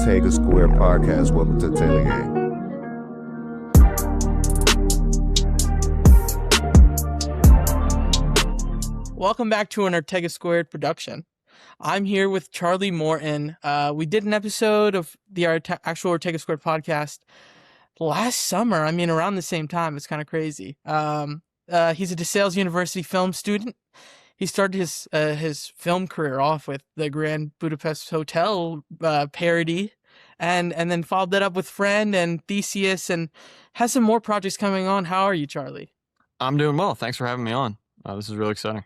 Take a Square podcast. Welcome to Taylor Gang. Welcome back to an Ortega Squared production. I'm here with Charlie Morton. We did an episode of the actual Ortega Squared podcast last summer. I mean, around the same time. It's kind of crazy. He's a DeSales University film student. He started his film career off with the Grand Budapest Hotel parody, and then followed that up with Friend and Theseus, and has some more projects coming on. How are you, Charlie? I'm doing well. Thanks for having me on. This is really exciting.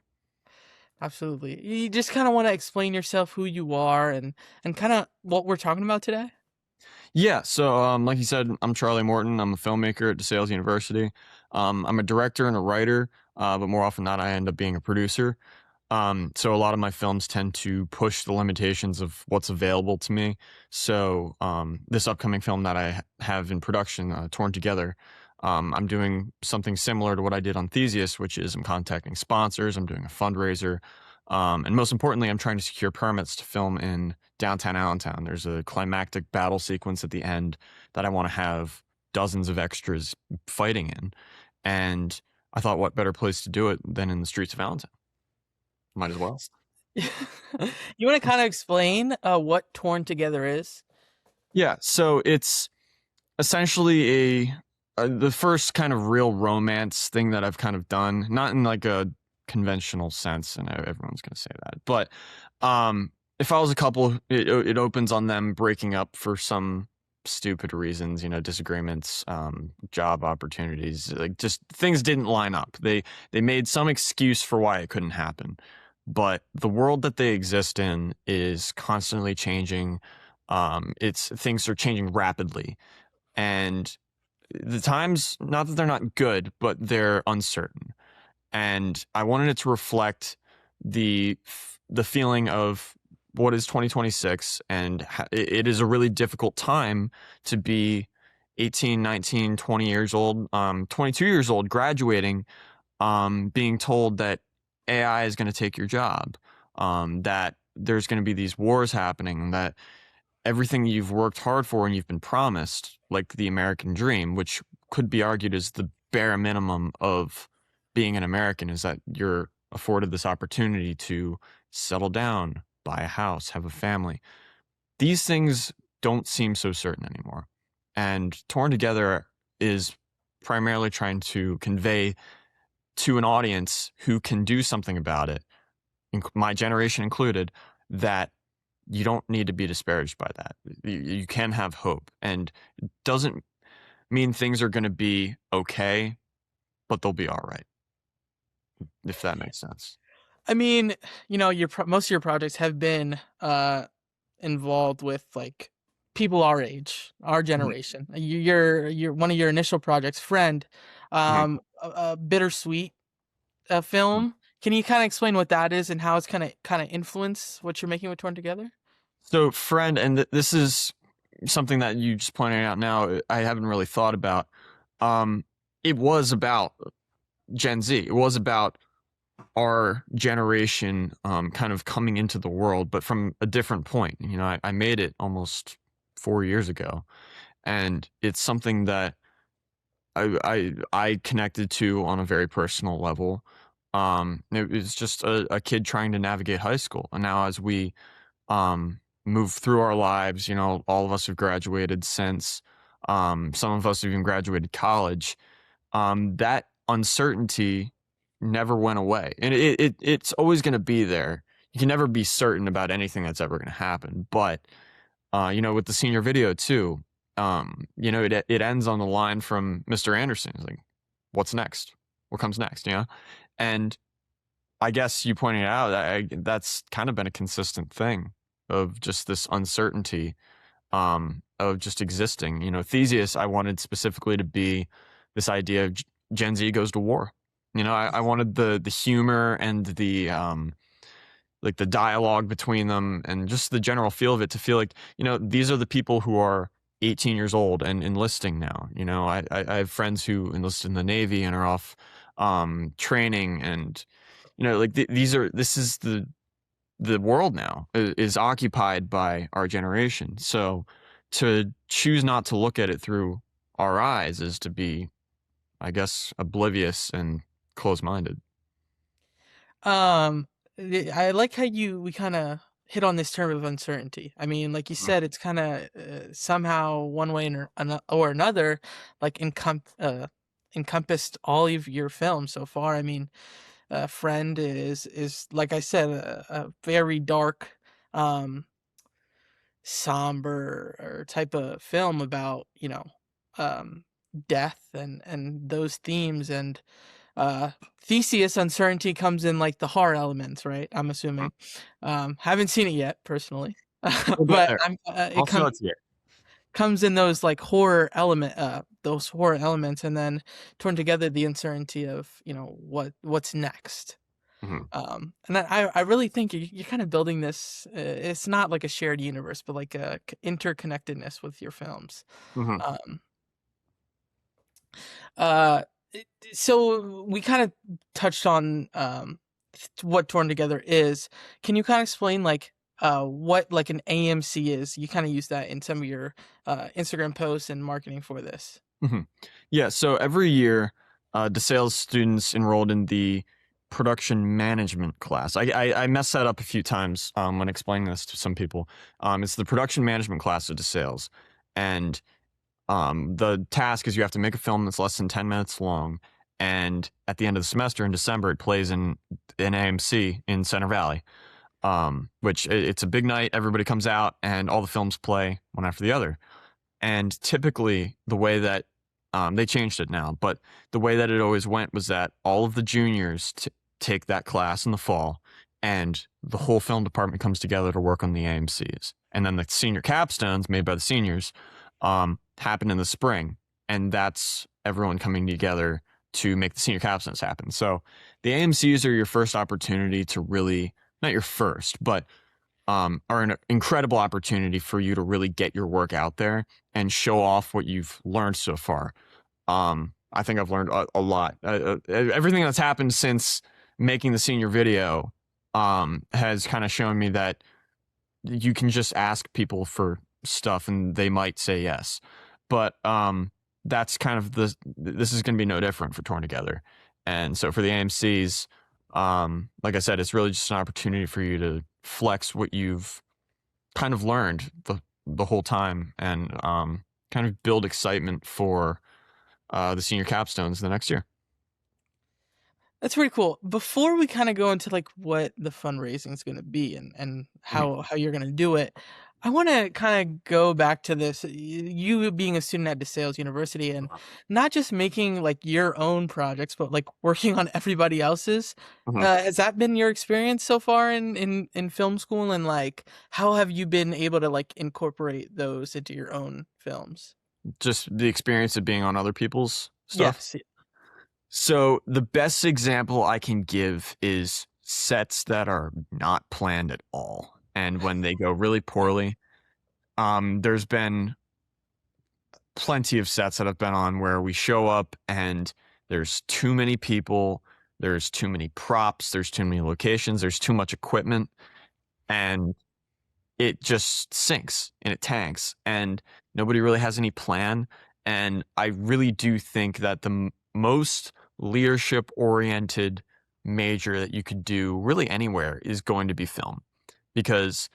Absolutely. You just kind of want to explain yourself, who you are, and kind of what we're talking about today? Yeah, so like you said, I'm Charlie Morton. I'm a filmmaker at DeSales University. I'm a director and a writer, but more often than not, I end up being a producer. So a lot of my films tend to push the limitations of what's available to me. So this upcoming film that I have in production, Torn Together, I'm doing something similar to what I did on Theseus, which is I'm contacting sponsors, I'm doing a fundraiser, and most importantly, I'm trying to secure permits to film in downtown Allentown. There's a climactic battle sequence at the end that I want to have dozens of extras fighting in, and I thought, what better place to do it than in the streets of Allentown? Might as well. You want to kind of explain what Torn Together is? Yeah, so it's essentially the first kind of real romance thing that I've kind of done, not in like a conventional sense, and everyone's going to say that, but if I was a couple, it opens on them breaking up for some stupid reasons, disagreements, job opportunities, like just things didn't line up. They made some excuse for why it couldn't happen, but the world that they exist in is constantly changing. Things are changing rapidly, and the times, not that they're not good, but they're uncertain. And I wanted it to reflect the feeling of what is 2026, and it is a really difficult time to be 18, 19, 20 years old, 22 years old, graduating, being told that AI is going to take your job, that there's going to be these wars happening, that everything you've worked hard for and you've been promised, like the American dream, which could be argued as the bare minimum of being an American, is that you're afforded this opportunity to settle down, buy a house, have a family. These things don't seem so certain anymore. And Torn Together is primarily trying to convey to an audience who can do something about it, my generation included, that you don't need to be disparaged by that. You can have hope, and it doesn't mean things are going to be okay, but they'll be all right, if that makes sense. I mean, most of your projects have been involved with like people our age, our generation. Mm-hmm. You're one of your initial projects, Friend, a bittersweet film. Mm-hmm. Can you kind of explain what that is and how it's kind of influenced what you're making with Torn Together? So Friend, and this is something that you just pointed out now, I haven't really thought about. It was about Gen Z. It was about our generation kind of coming into the world, but from a different point. I made it almost 4 years ago, and it's something that I connected to on a very personal level. It was just a kid trying to navigate high school, and now as we move through our lives, all of us have graduated since. Some of us have even graduated college. That uncertainty never went away, and it's always going to be there. You can never be certain about anything that's ever going to happen. But with the senior video too, it ends on the line from Mr. Anderson. It's like, what's next? What comes next? And I guess you pointed out that's kind of been a consistent thing of just this uncertainty of just existing. Theseus, I wanted specifically to be this idea of Gen Z goes to war. I wanted the humor and the like the dialogue between them and just the general feel of it to feel like, these are the people who are 18 years old and enlisting now. I have friends who enlisted in the Navy and are off training, and this is the world now is occupied by our generation. So to choose not to look at it through our eyes is to be, I guess, oblivious and closed-minded. I like how we kind of hit on this term of uncertainty. I mean, like you said, it's kind of somehow one way or another, like encompassed all of your films so far. I mean, Friend is like I said, a very dark, somber or type of film about um, death and those themes. And Theseus, uncertainty, comes in like the horror elements, right? I'm assuming. Haven't seen it yet personally, We'll get but there. it I'll show it to you. comes in those like those horror elements, and then torn together the uncertainty of what's next. Mhm. And I really think you're kind of building this. It's not like a shared universe, but like a interconnectedness with your films. Mhm. Um, uh, so we kind of touched on what Torn Together is. Can you kind of explain like what like an AMC is? You kind of use that in some of your Instagram posts and marketing for this. Mhm. Yeah, so every year, DeSales students enrolled in the production management class. I messed that up a few times when explaining this to some people. It's the production management class of DeSales, and the task is you have to make a film that's less than 10 minutes long, and at the end of the semester in December, it plays in an AMC in Center Valley, which it's a big night. Everybody comes out, and all the films play one after the other. And typically, the way that they changed it now, but the way that it always went was that all of the juniors take that class in the fall, and the whole film department comes together to work on the AMCs. And then the senior capstones made by the seniors happen in the spring, and that's everyone coming together to make the senior capstones happen. So the AMCs are your first opportunity to really, not your first, but are an incredible opportunity for you to really get your work out there and show off what you've learned so far. I think I've learned a lot. Everything that's happened since making the senior video has kind of shown me that you can just ask people for stuff and they might say yes. But that's kind of this is going to be no different for Torn Together. And so for the AMCs, like I said, it's really just an opportunity for you to flex what you've kind of learned the whole time, and kind of build excitement for the senior capstones the next year. That's pretty cool. Before we kind of go into like what the fundraising is going to be and how you're going to do it, I want to kind of go back to this. You being a student at DeSales University and not just making like your own projects, but like working on everybody else's. Has that been your experience so far in film school? And like, how have you been able to like incorporate those into your own films? Just the experience of being on other people's stuff. Yes. So the best example I can give is sets that are not planned at all. And when they go really poorly, there's been plenty of sets that I've been on where we show up and there's too many people, there's too many props, there's too many locations, there's too much equipment, and it just sinks and it tanks, and nobody really has any plan. And I really do think that the most leadership-oriented major that you could do really anywhere is going to be film, because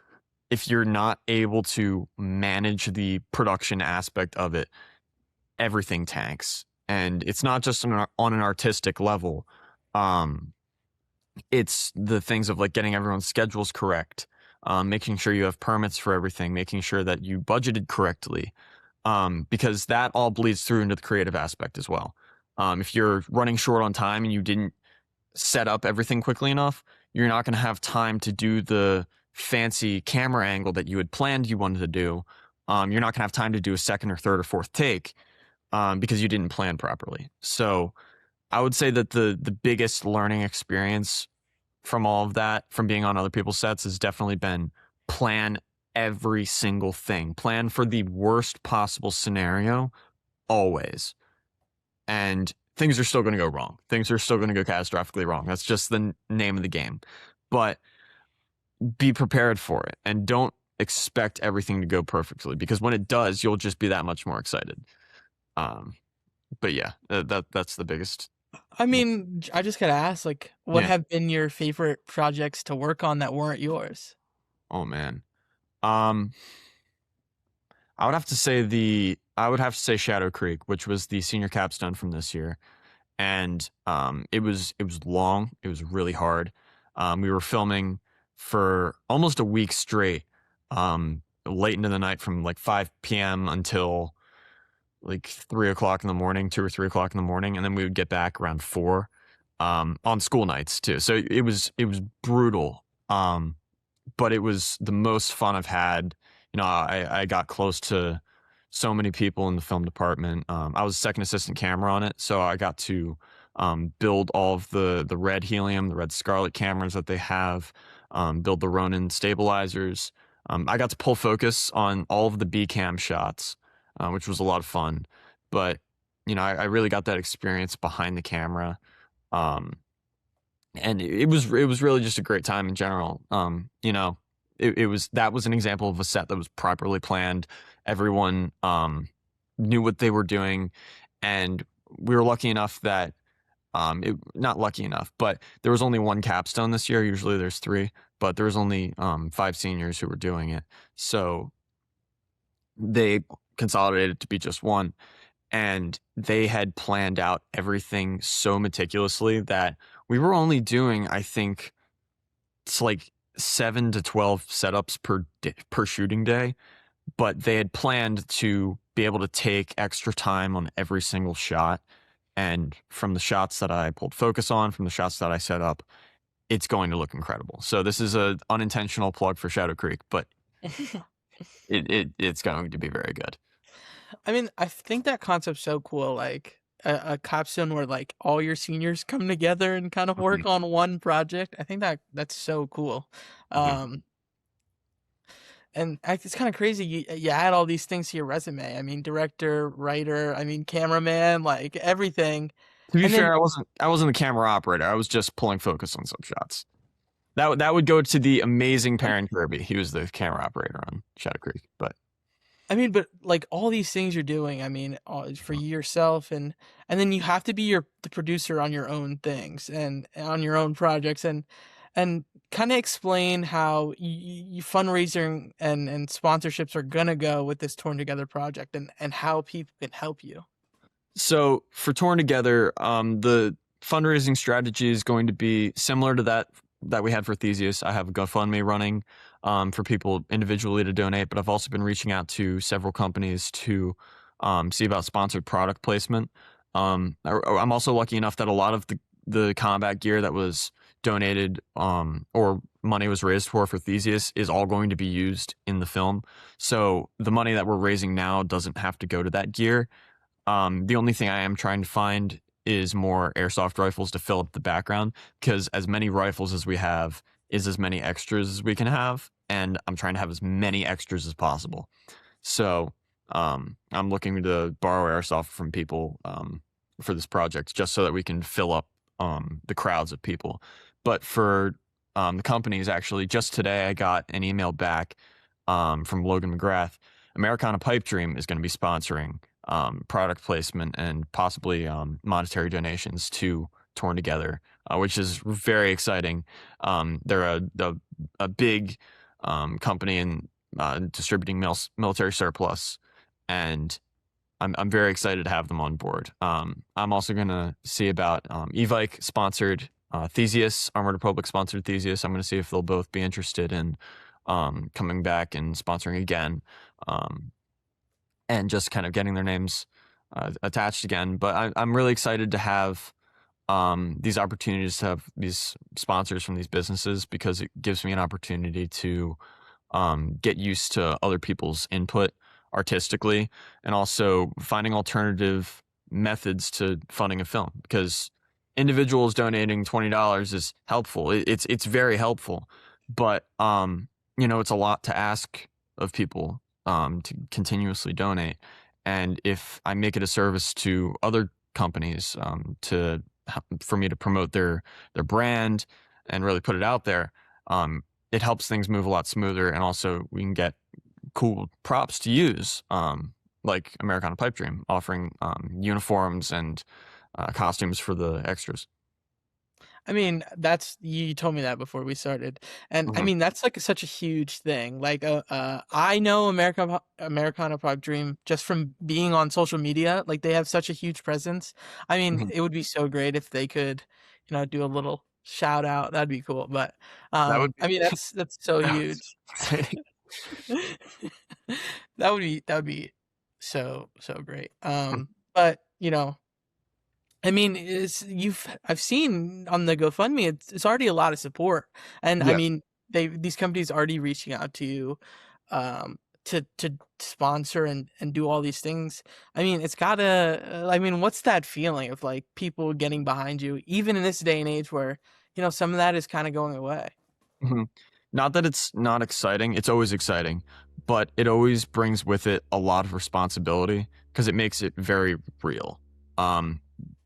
if you're not able to manage the production aspect of it, everything tanks. And it's not just on an artistic level. It's the things of like getting everyone's schedules correct, making sure you have permits for everything, making sure that you budgeted correctly, because that all bleeds through into the creative aspect as well. If you're running short on time and you didn't set up everything quickly enough, you're not going to have time to do the fancy camera angle that you had planned you wanted to do. You're not going to have time to do a second or third or fourth take because you didn't plan properly. So I would say that the biggest learning experience from all of that, from being on other people's sets, has definitely been plan every single thing. Plan for the worst possible scenario always. And things are still going to go wrong. Things are still going to go catastrophically wrong. That's just the name of the game. But be prepared for it, and don't expect everything to go perfectly, because when it does, you'll just be that much more excited. But yeah, that's the biggest. I mean, I just gotta ask, like, what Yeah. have been your favorite projects to work on that weren't yours? Oh man. Um, I would have to say Shadow Creek, which was the senior capstone from this year. And it was long. It was really hard. We were filming for almost a week straight, late into the night from like 5 p.m. until like 3 o'clock in the morning, 2 or 3 o'clock in the morning, and then we would get back around 4, on school nights too. So it was brutal, but it was the most fun I've had. I got close to so many people in the film department. I was second assistant camera on it, so I got to build all of the red helium, the red scarlet cameras that they have, build the Ronin stabilizers. I got to pull focus on all of the B cam shots, which was a lot of fun. But I really got that experience behind the camera, and it was really just a great time in general. That was an example of a set that was properly planned. Everyone knew what they were doing, and we were lucky enough that not lucky enough, but there was only one capstone this year. Usually there's 3, but there was only 5 seniors who were doing it, so they consolidated to be just one. And they had planned out everything so meticulously that we were only doing, I think, it's like 7 to 12 setups per shooting day, but they had planned to be able to take extra time on every single shot. And from the shots that I pulled focus on, from the shots that I set up, it's going to look incredible. So this is an unintentional plug for Shadow Creek, but it's going to be very good. I mean, I think that concept's so cool. Like a capstone where like all your seniors come together and kind of work on one project. I think that's so cool. And it's kind of crazy. You add all these things to your resume. I mean, director, writer. I mean, cameraman, like everything. To be And then fair, I wasn't the camera operator. I was just pulling focus on some shots. That would go to the amazing Perrin Kirby. He was the camera operator on Shadow Creek. But I mean, but like all these things you're doing, I mean, for yourself, and then you have to be the producer on your own things and on your own projects, and kind of explain how you fundraising and sponsorships are gonna go with this Torn Together project, and how people can help you. so for Torn Together, the fundraising strategy is going to be similar to that we had for Theseus. I have a GoFundMe running for people individually to donate, but I've also been reaching out to several companies to see about sponsored product placement. I'm also lucky enough that a lot of the combat gear that was donated or money was raised for Theseus is all going to be used in the film. So the money that we're raising now doesn't have to go to that gear. The only thing I am trying to find is more airsoft rifles to fill up the background, because as many rifles as we have is as many extras as we can have, and I'm trying to have as many extras as possible. So I'm looking to borrow airsoft from people for this project, just so that we can fill up the crowds of people. But for the companies, actually, just today I got an email back from Logan McGrath. Americana Pipe Dream is going to be sponsoring product placement and possibly monetary donations to Torn Together, which is very exciting. They're a big company in distributing military surplus, and I'm very excited to have them on board. I'm also going to see about Evike sponsored Theseus, Armored Republic sponsored Theseus. I'm going to see if they'll both be interested in coming back and sponsoring again. And just kind of getting their names attached again. But I'm really excited to have these opportunities, to have these sponsors from these businesses, because it gives me an opportunity to get used to other people's input artistically, and also finding alternative methods to funding a film, because individuals donating $20 is helpful. It's very helpful, but it's a lot to ask of people to continuously donate. And if I make it a service to other companies for me to promote their brand and really put it out there, it helps things move a lot smoother, and also we can get cool props to use, like Americana Pipe Dream offering uniforms and costumes for the extras. I mean, that's you told me that before we started, and I Mhm. mean that's like such a huge thing. Like, I know Americana Pop Dream just from being on social media. Like, they have such a huge presence. I mean, Mhm. it would be so great if they could, do a little shout out. That'd be cool. But, That would be I mean, that's so that was huge. exciting. That would be so great. But I mean, I've seen on the GoFundMe, it's already a lot of support, and I Yeah. mean, these companies already reaching out to you, um, to sponsor and do all these things. I mean, it's gotta. I mean, what's that feeling of like people getting behind you, even in this day and age where some of that is kind of going away. Mhm. Not that it's not exciting, it's always exciting, but it always brings with it a lot of responsibility because it makes it very real. Um,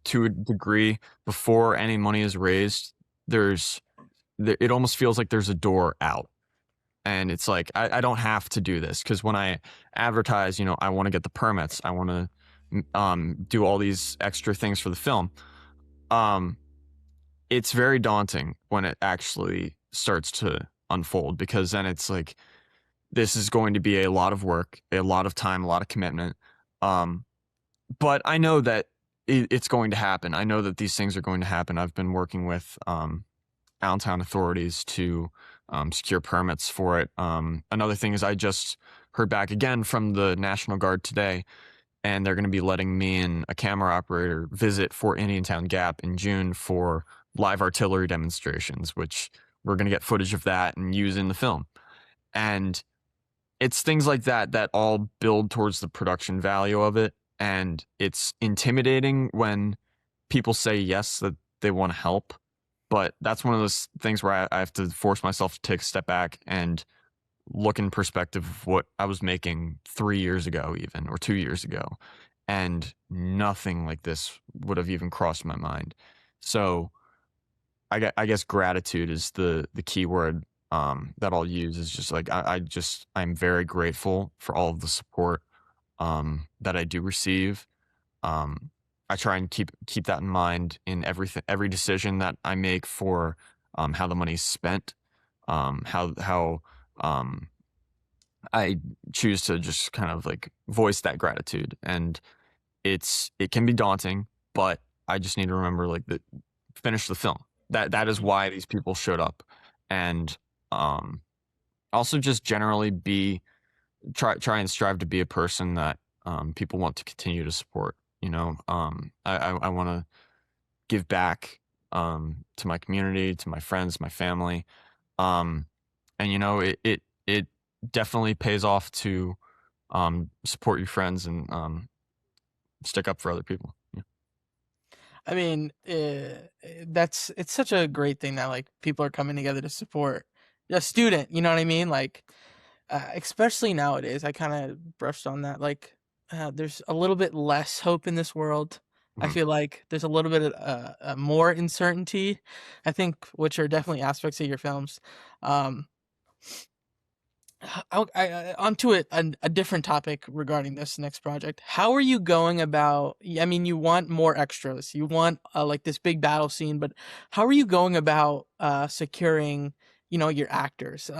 to a degree, before any money is raised, there's it almost feels like there's a door out. And it's like I don't have to do this because when I advertise, I want to get the permits, I want to do all these extra things for the film. Um, it's very daunting when it actually starts to unfold because then it's like this is going to be a lot of work, a lot of time, a lot of commitment. Um, but I know that it's going to happen. I know that these things are going to happen. I've been working with downtown authorities to secure permits for it. Another thing is I just heard back again from the National Guard today, and they're going to be letting me and a camera operator visit Fort Indiantown Gap in June for live artillery demonstrations, which we're going to get footage of that and use in the film. And it's things like that that all build towards the production value of it. And it's intimidating when people say yes, that they want to help. But that's one of those things where I have to force myself to take a step back and look in perspective of what I was making 3 years ago, even, or 2 years ago. And nothing like this would have even crossed my mind. So I guess gratitude is the key word that I'll use. Is just like I'm very grateful for all of the support that I do receive. I try and keep that in mind in every decision that I make for how the money's spent, how I choose to just kind of like voice that gratitude. And it can be daunting, but I just need to remember like that finish the film. That is why these people showed up. And um also just generally try and strive to be a person that people want to continue to support. I want to give back to my community, to my friends, my family, um, and it definitely pays off to support your friends and stick up for other people. Yeah. I mean, it's such a great thing that like people are coming together to support a student. You know what I mean? Like, especially nowadays, I kind of brushed on that. Like, there's a little bit less hope in this world. I Mhm. feel like there's a little bit of more uncertainty. I think, which are definitely aspects of your films. Um, onto a different topic regarding this next project. How are you going about? I mean, you want more extras, you want like this big battle scene, but how are you going about securing, your actors?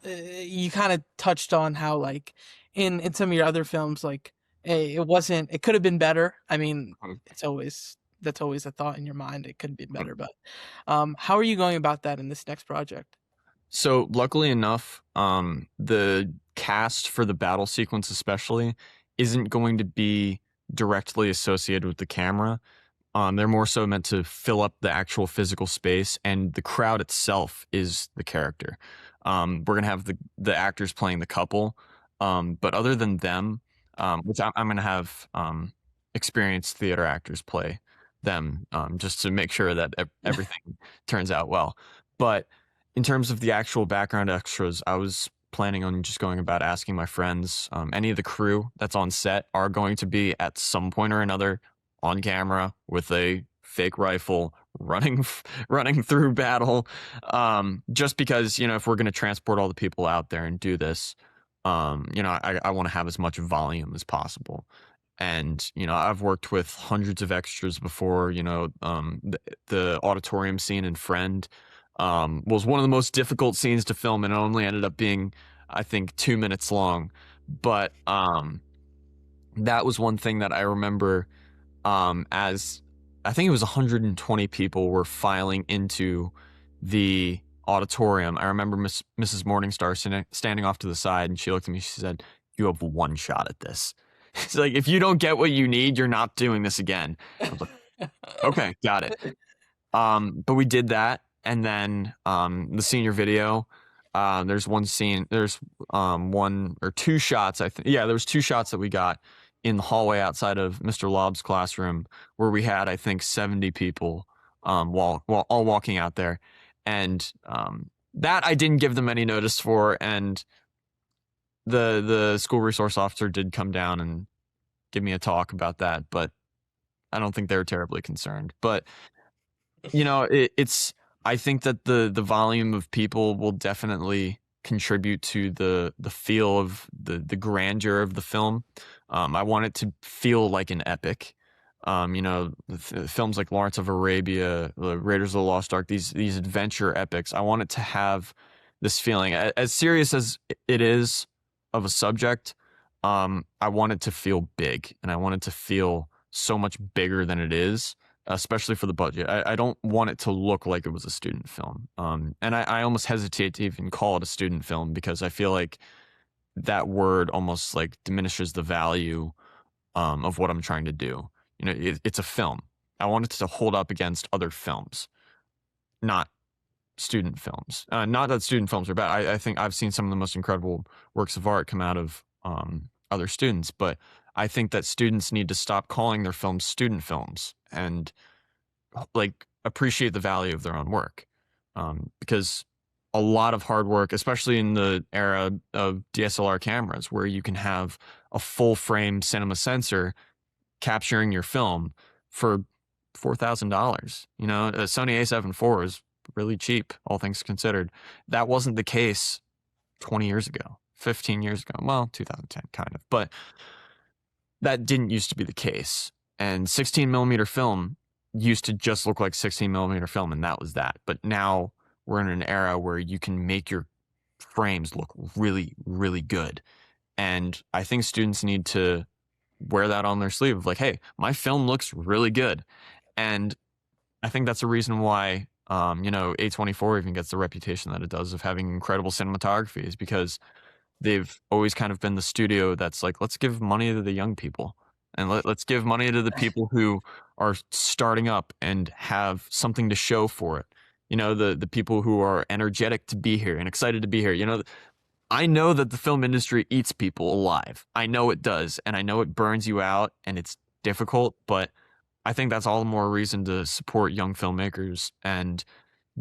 You kind of touched on how like in some of your other films, like it wasn't. It could have been better. I mean, Mhm. that's always a thought in your mind. It could have been Mhm. better, but how are you going about that in this next project? So luckily enough, the cast for the battle sequence especially isn't going to be directly associated with the camera. They're more so meant to fill up the actual physical space, and the crowd itself is the character. We're gonna have the actors playing the couple, but other than them, which I'm gonna have experienced theater actors play them, just to make sure that everything turns out well. But in terms of the actual background extras, I was planning on just going about asking my friends. Any of the crew that's on set are going to be at some point or another on camera with a fake rifle, running through battle, just because, if we're going to transport all the people out there and do this, I want to have as much volume as possible. And I've worked with hundreds of extras before. The auditorium scene in Friend was one of the most difficult scenes to film, and it only ended up being, I think, 2 minutes long. But that was one thing that I remember, as I think it was 120 people were filing into the auditorium. I remember Mrs. Morningstar standing off to the side, and she looked at me. She said, "You have one shot at this." It's like, if you don't get what you need, you're not doing this again. I was like, okay, got it. But we did that, and then the senior video. There's one scene. There's one or two shots. I think. Yeah, there was 2 shots that we got in the hallway outside of Mr. Lobb's classroom, where we had, I think, 70 people while all walking out there, and that I didn't give them any notice for, and the school resource officer did come down and give me a talk about that, but I don't think they were terribly concerned. But it's I think that the volume of people will definitely contribute to the feel of the grandeur of the film. I want it to feel like an epic. Films like Lawrence of Arabia, Raiders of the Lost Ark, these adventure epics. I want it to have this feeling, as serious as it is of a subject. I want it to feel big, and I want it to feel so much bigger than it is, especially for the budget. I don't want it to look like it was a student film. And I almost hesitate to even call it a student film, because I feel like that word almost like diminishes the value of what I'm trying to do. It's a film. I want it to hold up against other films, not student films. Not that student films are bad. I think I've seen some of the most incredible works of art come out of other students, but I think that students need to stop calling their films student films and appreciate the value of their own work, because a lot of hard work, especially in the era of DSLR cameras, where you can have a full frame cinema sensor capturing your film for $4,000. A Sony A7 IV is really cheap, all things considered. That wasn't the case 20 years ago, 15 years ago. Well, 2010 kind of, but that didn't used to be the case. And 16 millimeter film used to just look like 16 millimeter film, and that was that. But now we're in an era where you can make your frames look really, really good. And I think students need to wear that on their sleeve of like, hey, my film looks really good. And I think that's a reason why, A24 even gets the reputation that it does of having incredible cinematography, is because they've always kind of been the studio that's like, let's give money to the young people, and let's give money to the people who are starting up and have something to show for it. The people who are energetic to be here and excited to be here. I know that the film industry eats people alive. I know it does, and I know it burns you out, and it's difficult, but I think that's all the more reason to support young filmmakers and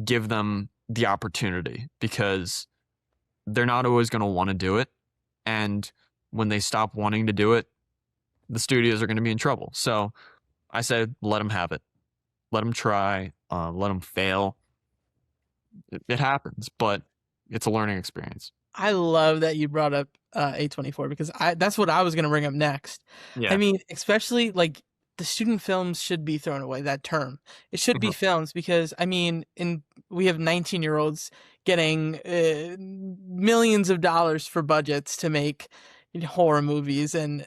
give them the opportunity, because they're not always going to want to do it. And when they stop wanting to do it, the studios are going to be in trouble. So I said, let them have it. Let them try. Let them fail. It happens, but it's a learning experience. I love that you brought up A24, because that's what I was going to bring up next. Yeah. I mean, especially like the student films should be thrown away, that term. It should be films, because I mean, we have 19-year-olds getting millions of dollars for budgets to make horror movies, and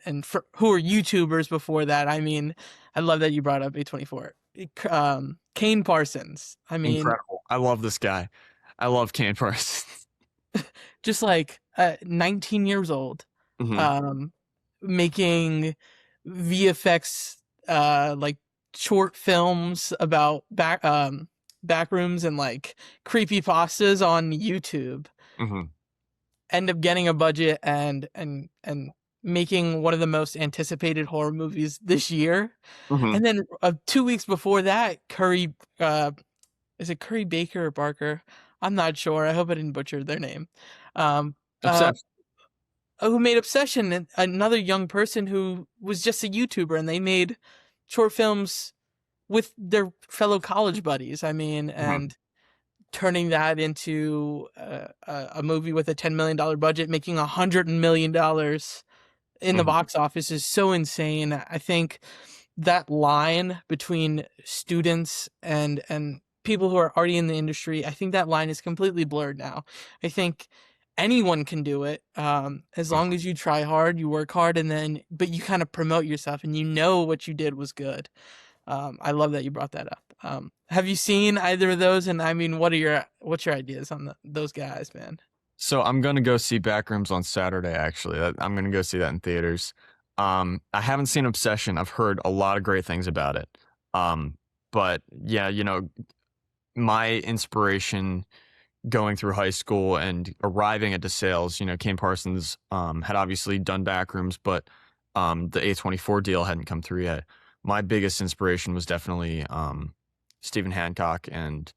who are YouTubers before that. I mean, I love that you brought up A24. Kane Parsons. I mean, incredible. I love this guy. I love Kane Parsons. Just like 19 years old, making VFX like short films about back rooms and like creepypastas on YouTube. End up getting a budget and making one of the most anticipated horror movies this year. And then 2 weeks before that, Curry, is it Curry Baker or Barker? I'm not sure. I hope I didn't butcher their name. Who made Obsession, another young person who was just a YouTuber, and they made short films with their fellow college buddies. I mean, and turning that into a movie with a $10 million budget, making $100 million in the box office is so insane. I think that line between students and people who are already in the industry, I think that line is completely blurred now. I think anyone can do it, as long as you try hard, you work hard, but you kind of promote yourself and you know what you did was good. I love that you brought that up. Have you seen either of those? And I mean, what's your ideas on those guys, man? So I'm gonna go see Backrooms on Saturday. Actually, I'm gonna go see that in theaters. I haven't seen Obsession. I've heard a lot of great things about it. But yeah, my inspiration going through high school and arriving at DeSales, Kane Parsons had obviously done Backrooms, but the A24 deal hadn't come through yet. My biggest inspiration was definitely Stephen Hancock and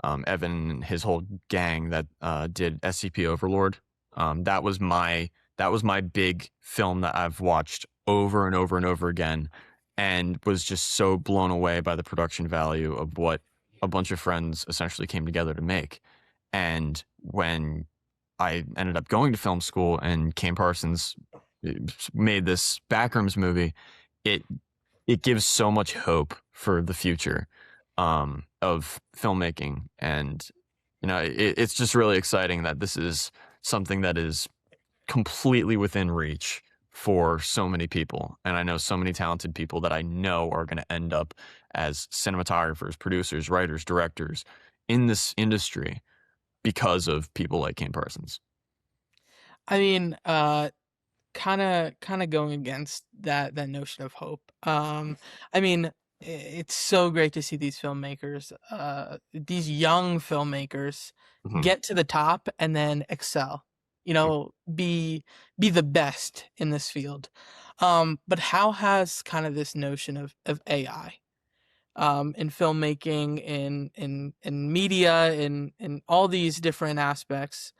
Evan and his whole gang that did SCP Overlord. That was my big film that I've watched over and over and over again, and was just so blown away by the production value of what a bunch of friends essentially came together to make. And when I ended up going to film school and Kane Parsons made this Backrooms movie, it gives so much hope for the future of filmmaking. And it's just really exciting that this is something that is completely within reach for so many people. And I know so many talented people that I know are going to end up as cinematographers, producers, writers, directors in this industry because of people like Kane Parsons. I mean, kind of going against that notion of hope. I mean, it's so great to see these filmmakers, these young filmmakers, get to the top and then excel. Be the best in this field. But how has kind of this notion of AI in filmmaking, in media, in all these different aspects,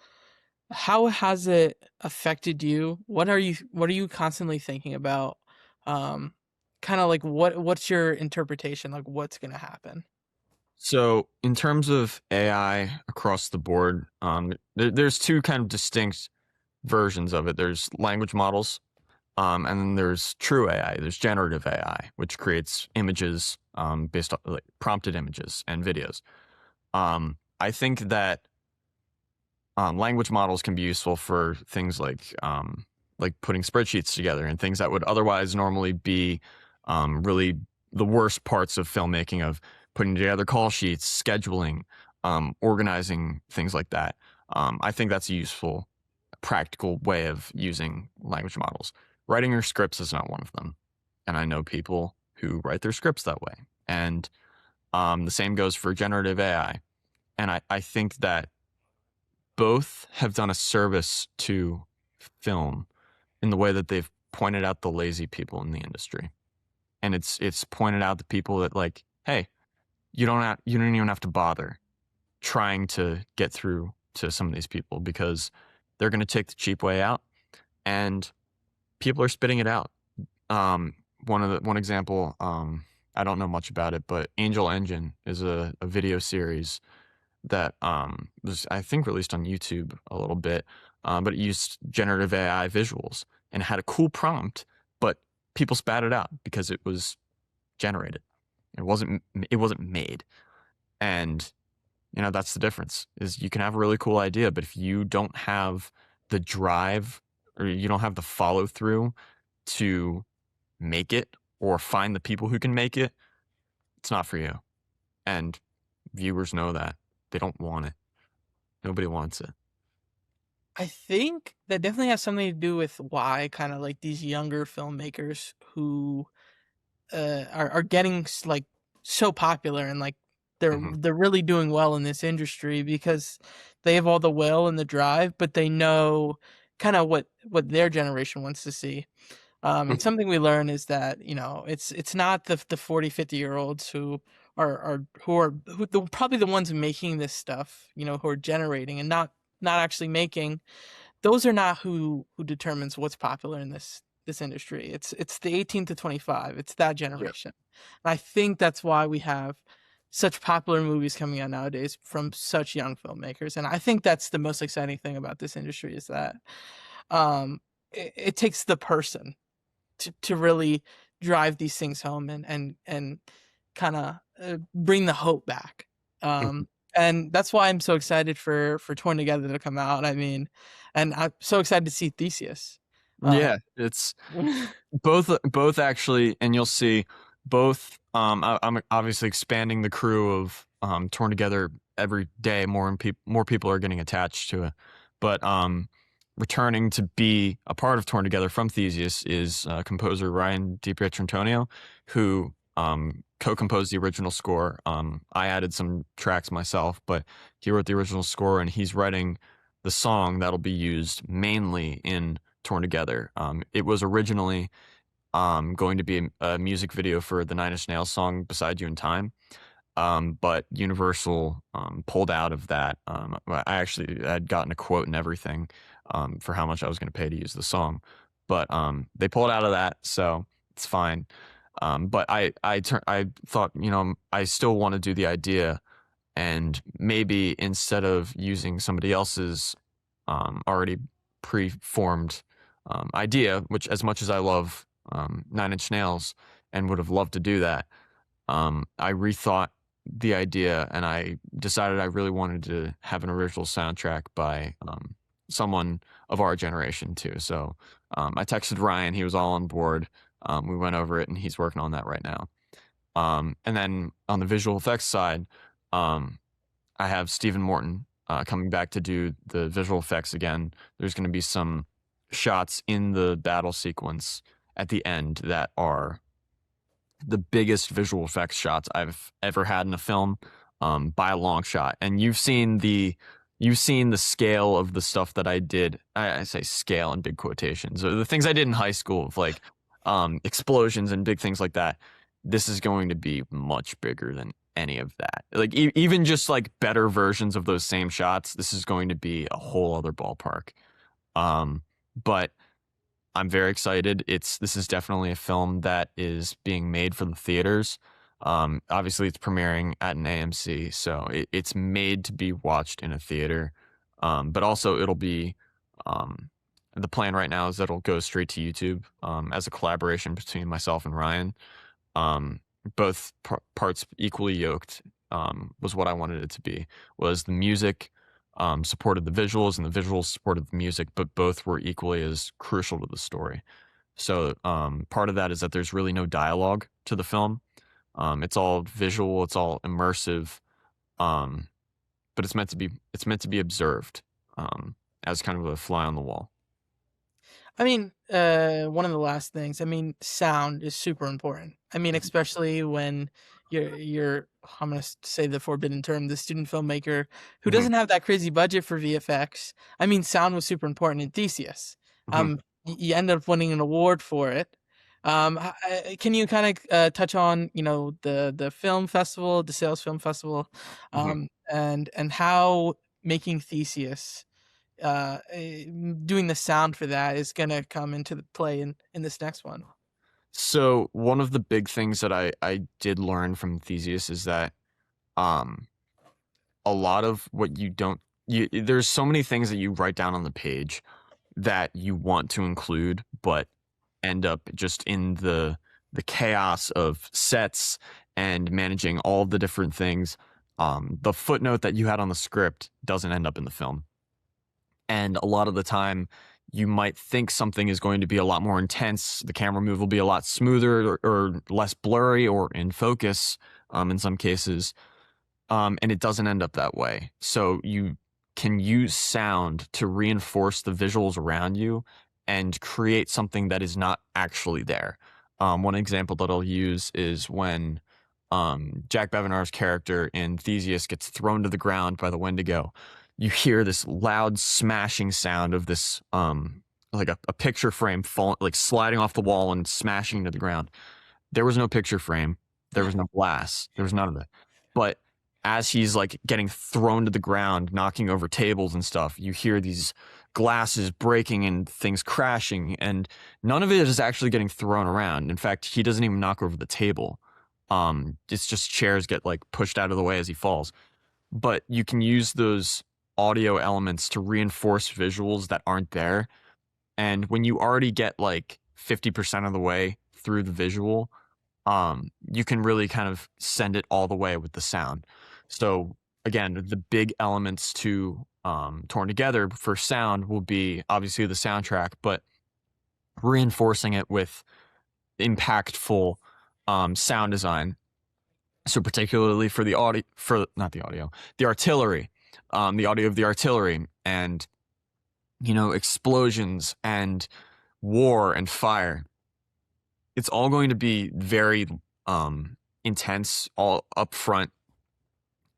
how has it affected you? What are you constantly thinking about? Kind of like what's your interpretation? Like what's gonna happen? So in terms of AI across the board, there's two kind of distinct versions of it. There's language models, and then there's true AI. There's generative AI, which creates images based on like prompted images and videos. I think that language models can be useful for things like putting spreadsheets together and things that would otherwise normally be really the worst parts of filmmaking, of putting together call sheets, scheduling, organizing, things like that. I think that's a useful, practical way of using language models. Writing your scripts is not one of them. And I know people who write their scripts that way. And the same goes for generative AI. And I think that both have done a service to film in the way that they've pointed out the lazy people in the industry. And it's pointed out the people that, like, hey, you don't even have to bother trying to get through to some of these people because they're going to take the cheap way out, and people are spitting it out. One example, I don't know much about it, but Angel Engine is a video series that was, I think, released on YouTube a little bit, but it used generative AI visuals and had a cool prompt, but people spat it out because it was generated. It wasn't made. And that's the difference, is you can have a really cool idea, but if you don't have the drive or you don't have the follow through to make it or find the people who can make it, it's not for you. And viewers know that. They don't want it. Nobody wants it. I think that definitely has something to do with why kind of like these younger filmmakers who are getting like so popular, and like they're really doing well in this industry because they have all the will and the drive, but they know kind of what their generation wants to see. And something we learn is that it's not the 40-50-year-olds who are probably the ones making this stuff, who are generating and not actually making. Those are not who determines what's popular in this this industry. It's the 18 to 25. It's that generation. And I think that's why we have such popular movies coming out nowadays from such young filmmakers. And I think that's the most exciting thing about this industry is that it takes the person to really drive these things home and kind of bring the hope back. And that's why I'm so excited for Torn Together to come out. I mean, and I'm so excited to see Theseus. Yeah, it's both actually, and you'll see both. I'm obviously expanding the crew of Torn Together every day. More people are getting attached to it, but returning to be a part of Torn Together from Theseus is composer Ryan DiPietrantonio, who co-composed the original score. I added some tracks myself, but he wrote the original score, and he's writing the song that'll be used mainly in Torn Together. It was originally going to be a music video for the Nine Inch Nails song Beside You in Time, but Universal pulled out of that. I actually had gotten a quote and everything for how much I was going to pay to use the song, but they pulled out of that, so it's fine. But I thought, I still want to do the idea, and maybe instead of using somebody else's already pre-formed idea, which as much as I love Nine Inch Nails and would have loved to do that, I rethought the idea, and I decided I really wanted to have an original soundtrack by someone of our generation too. So I texted Ryan, he was all on board. We went over it, and he's working on that right now. And then on the visual effects side, I have Stephen Morton coming back to do the visual effects again. There's going to be some shots in the battle sequence at the end that are the biggest visual effects shots I've ever had in a film, by a long shot. And you've seen the scale of the stuff that I did. I say scale in big quotations. The things I did in high school of like explosions and big things like that. This is going to be much bigger than any of that. Like even just like better versions of those same shots. This is going to be a whole other ballpark. But I'm very excited. This is definitely a film that is being made for the theaters. Obviously it's premiering at an AMC, so it's made to be watched in a theater. But also it'll be, the plan right now is that it'll go straight to YouTube, as a collaboration between myself and Ryan. Both parts equally yoked, was what I wanted it to be, was the music supported the visuals and the visuals supported the music, but both were equally as crucial to the story. So part of that is that there's really no dialogue to the film. It's all visual, it's all immersive, but it's meant to be observed as kind of a fly on the wall. I mean, one of the last things, I mean, sound is super important. I mean, especially when you're I'm going to say the forbidden term, the student filmmaker who doesn't have that crazy budget for VFX. I mean, sound was super important in Theseus. You end up winning an award for it. Can you kind of touch on, the film festival, the Sales Film Festival, and how making Theseus, doing the sound for that is going to come into the play in this next one? So one of the big things that I did learn from Theseus is that a lot of what there's so many things that you write down on the page that you want to include, but end up just in the chaos of sets and managing all the different things. The footnote that you had on the script doesn't end up in the film. And a lot of the time you might think something is going to be a lot more intense. The camera move will be a lot smoother or less blurry or in focus in some cases. And it doesn't end up that way. So you can use sound to reinforce the visuals around you and create something that is not actually there. One example that I'll use is when Jack Bevanar's character in Theseus gets thrown to the ground by the Wendigo. You hear this loud smashing sound of this, like a picture frame like sliding off the wall and smashing to the ground. There was no picture frame. There was no glass. There was none of that. But as he's like getting thrown to the ground, knocking over tables and stuff, you hear these glass is breaking and things crashing, and none of it is actually getting thrown around. In fact, he doesn't even knock over the table. It's just chairs get like pushed out of the way as he falls. But you can use those audio elements to reinforce visuals that aren't there. And when you already get like 50% of the way through the visual, you can really kind of send it all the way with the sound. So again, the big elements to Torn Together for sound will be obviously the soundtrack, but reinforcing it with impactful sound design. So particularly for the audio, the artillery, the audio of the artillery, and explosions and war and fire. It's all going to be very intense, all up front,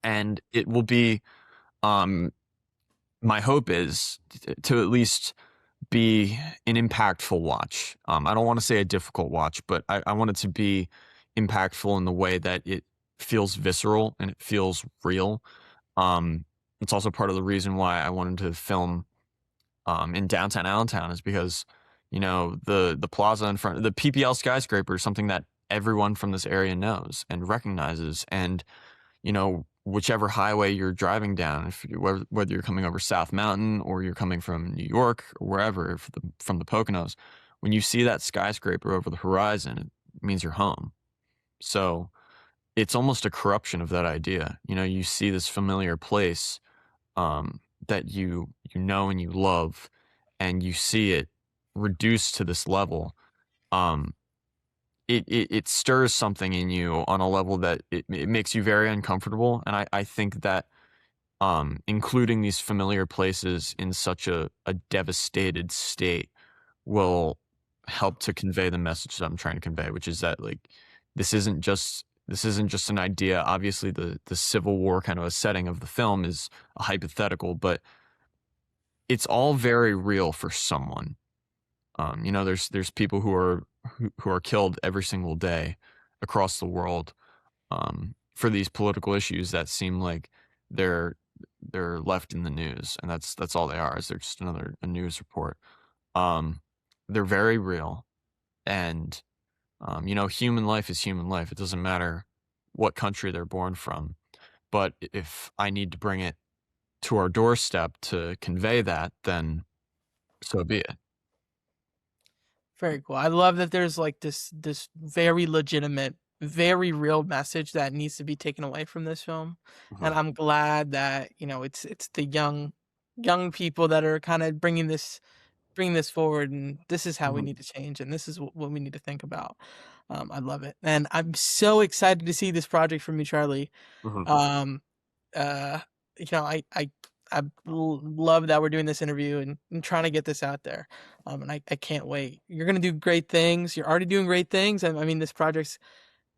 and it will be. My hope is to at least be an impactful watch. I don't want to say a difficult watch, but I want it to be impactful in the way that it feels visceral and it feels real. It's also part of the reason why I wanted to film in downtown Allentown, is because the plaza in front, the PPL skyscraper, is something that everyone from this area knows and recognizes. And whichever highway you're driving down, whether you're coming over South Mountain or you're coming from New York or wherever, from the Poconos, when you see that skyscraper over the horizon, it means you're home. So it's almost a corruption of that idea. You see this familiar place that you know and you love, and you see it reduced to this level. It stirs something in you on a level that it makes you very uncomfortable. And I think that including these familiar places in such a devastated state will help to convey the message that I'm trying to convey, which is that like this isn't just an idea. Obviously the Civil War kind of a setting of the film is a hypothetical, but it's all very real for someone. There's people who are killed every single day across the world for these political issues that seem like they're left in the news, and that's all they are. Is they're just a news report. They're very real, and human life is human life. It doesn't matter what country they're born from. But if I need to bring it to our doorstep to convey that, then so be it. Very cool. I love that there's like this very legitimate, very real message that needs to be taken away from this film. And I'm glad that, it's the young people that are kind of bringing this forward, and this is how we need to change, and this is what we need to think about. I love it. And I'm so excited to see this project from you, Charlie. I love that we're doing this interview and trying to get this out there. And I can't wait. You're going to do great things. You're already doing great things. I mean, this project's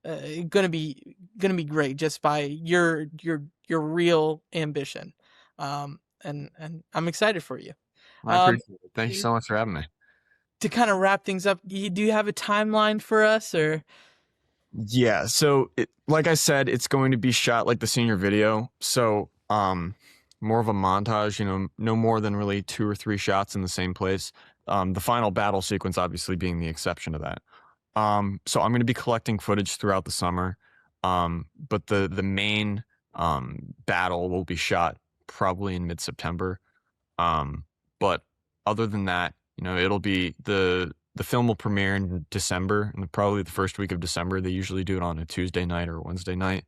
going to be great just by your real ambition. And I'm excited for you. I appreciate it. Thank you so much for having me. To kind of wrap things up, do you have a timeline for us, or? Yeah. So like I said, it's going to be shot like the senior video. So, more of a montage, no more than really 2 or 3 shots in the same place. The final battle sequence obviously being the exception to that. So I'm going to be collecting footage throughout the summer. But the main battle will be shot probably in mid-September. But other than that, it'll be the film will premiere in December, and probably the first week of December. They usually do it on a Tuesday night or Wednesday night.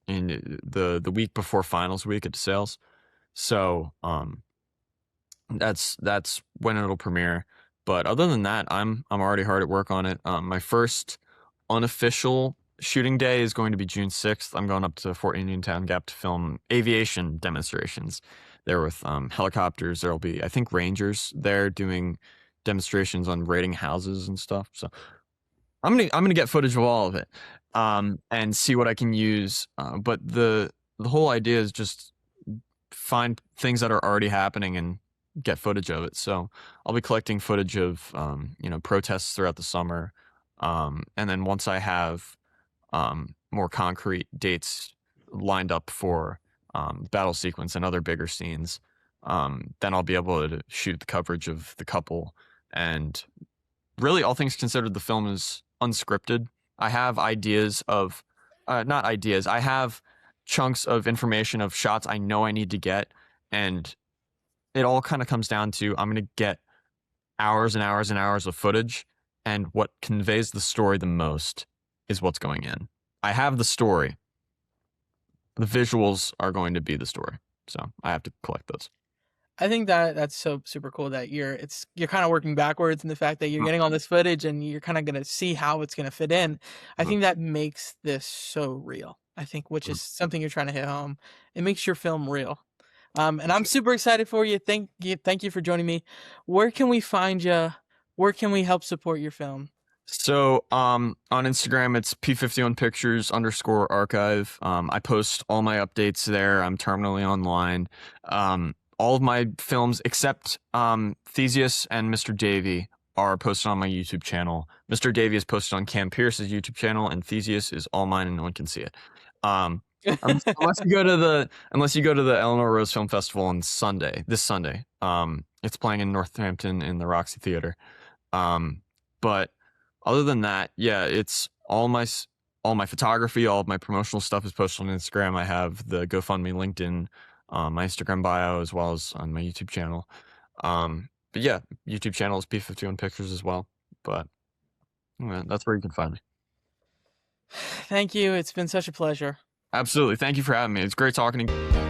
In the week before finals week at sales. So that's when it'll premiere. But other than that, I'm already hard at work on it. My first unofficial shooting day is going to be June 6th. I'm going up to Fort Uniontown Gap to film aviation demonstrations there with helicopters. There'll be, I think, Rangers there doing demonstrations on raiding houses and stuff. So I'm gonna get footage of all of it and see what I can use. But the whole idea is just find things that are already happening and get footage of it. So I'll be collecting footage of protests throughout the summer, and then once I have more concrete dates lined up for battle sequence and other bigger scenes, then I'll be able to shoot the coverage of the couple. And really, all things considered, the film is unscripted. I have ideas of, not ideas, I have chunks of information of shots I know I need to get. And it all kind of comes down to I'm going to get hours and hours and hours of footage. And what conveys the story the most is what's going in. I have the story. The visuals are going to be the story. So I have to collect those. I think that's so super cool that you're kind of working backwards in the fact that you're getting all this footage and you're kind of going to see how it's going to fit in. I think that makes this so real. I think, which is something you're trying to hit home. It makes your film real. And I'm super excited for you. Thank you for joining me. Where can we find you? Where can we help support your film? So on Instagram, it's P51pictures_archive. I post all my updates there. I'm terminally online. All of my films except Theseus and Mr. Davey are posted on my YouTube channel. Mr. Davey is posted on Cam Pierce's YouTube channel, and Theseus is all mine and no one can see it. Unless you go to the Eleanor Rose Film Festival on this Sunday. It's playing in Northampton in the Roxy Theater. But other than that, yeah, it's all my photography, all of my promotional stuff is posted on Instagram. I have the GoFundMe linked in my Instagram bio as well as on my YouTube channel. But yeah, YouTube channel is P51pictures as well. But yeah, that's where you can find me. Thank you. It's been such a pleasure. Absolutely. Thank you for having me. It's great talking to you.